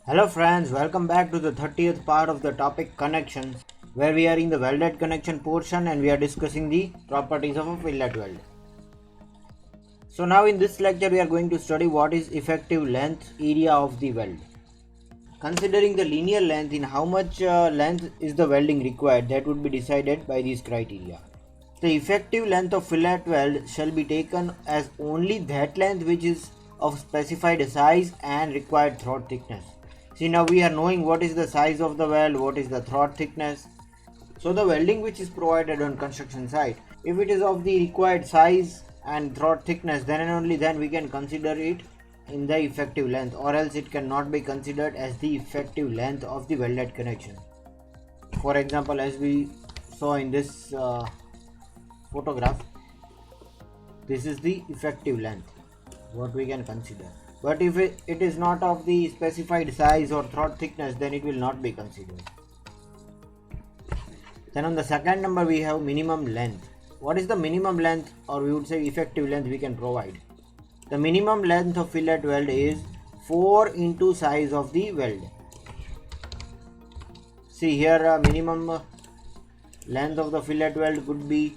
Hello friends, welcome back to the 30th part of the topic connections, where we are in the welded connection portion and we are discussing the properties of a fillet weld. So now in this lecture we are going to study what is effective length area of the weld. Considering the linear length, in how much length is the welding required, that would be decided by these criteria. The effective length of fillet weld shall be taken as only that length which is of specified size and required throat thickness. See, now we are knowing what is the size of the weld, what is the throat thickness. So the welding which is provided on construction site, if it is of the required size and throat thickness, then and only then we can consider it in the effective length, or else it cannot be considered as the effective length of the welded connection. For example, as we saw in this photograph, this is the effective length what we can consider. But if it is not of the specified size or throat thickness, then it will not be considered. Then on the second number we have minimum length. What is the minimum length, or we would say effective length, we can provide? The minimum length of fillet weld is 4 into size of the weld. See here, minimum length of the fillet weld could be,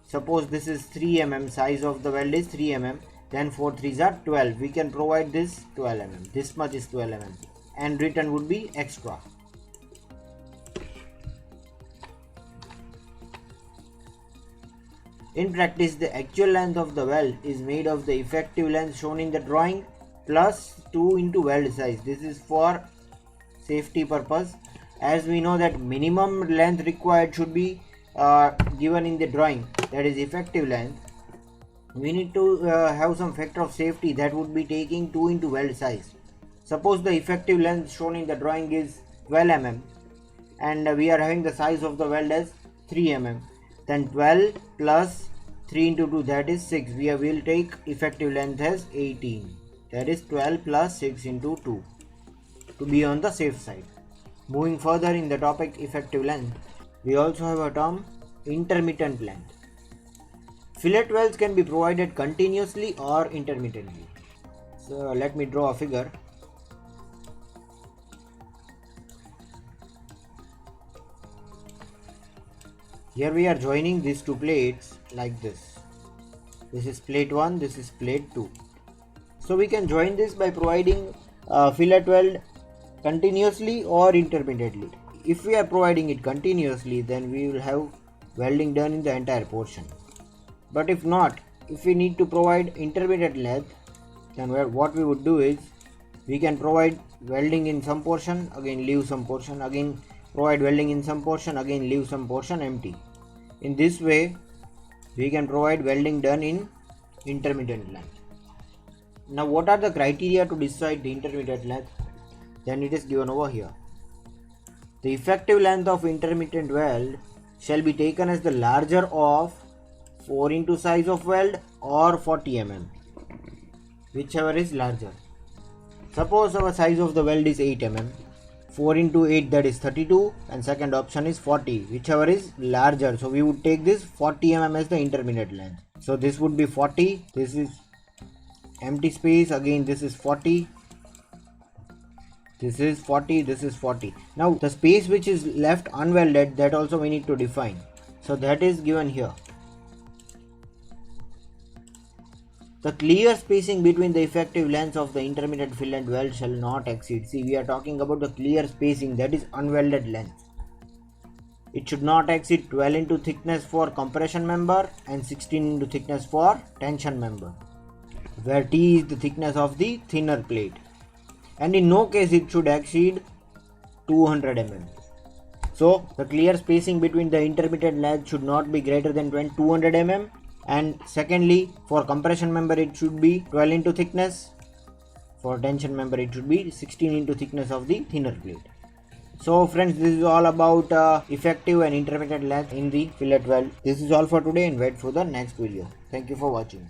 suppose this is 3 mm, size of the weld is 3 mm, then 4 3s are 12. We can provide this 12 mm. This much is 12 mm, and written would be extra. In practice, the actual length of the weld is made of the effective length shown in the drawing plus 2 into weld size. This is for safety purpose, as we know that minimum length required should be given in the drawing, that is effective length. We need to have some factor of safety, that would be taking 2 into weld size. Suppose the effective length shown in the drawing is 12 mm and we are having the size of the weld as 3 mm. Then 12 plus 3 into 2, that is 6. We will take effective length as 18. That is 12 plus 6 into 2 to be on the safe side. Moving further in the topic effective length, we also have a term intermittent length. Fillet welds can be provided continuously or intermittently. So let me draw a figure. Here we are joining these two plates like this. This is plate 1, this is plate 2. So we can join this by providing fillet weld continuously or intermittently. If we are providing it continuously, then we will have welding done in the entire portion. But if not, if we need to provide intermittent length, then what we would do is, we can provide welding in some portion, again leave some portion, again provide welding in some portion, again leave some portion empty. In this way, we can provide welding done in intermittent length. Now what are the criteria to decide the intermittent length? Then it is given over here. The effective length of intermittent weld shall be taken as the larger of 4 into size of weld or 40 mm, whichever is larger. Suppose our size of the weld is 8 mm, 4 into 8, that is 32, and second option is 40, whichever is larger. So we would take this 40 mm as the intermittent length. So this would be 40, this is empty space, again this is 40, this is 40, this is 40. Now the space which is left unwelded, that also we need to define. So that is given here. The clear spacing between the effective lengths of the intermittent fillet weld shall not exceed. See, we are talking about the clear spacing, that is unwelded length. It should not exceed 12 into thickness for compression member and 16 into thickness for tension member, where T is the thickness of the thinner plate. And in no case it should exceed 200 mm. So the clear spacing between the intermittent length should not be greater than 200 mm. And secondly, for compression member it should be 12 into thickness, for tension member it should be 16 into thickness of the thinner plate. So friends, this is all about effective and intermittent length in the fillet weld. This is all for today, and wait for the next video. Thank you for watching.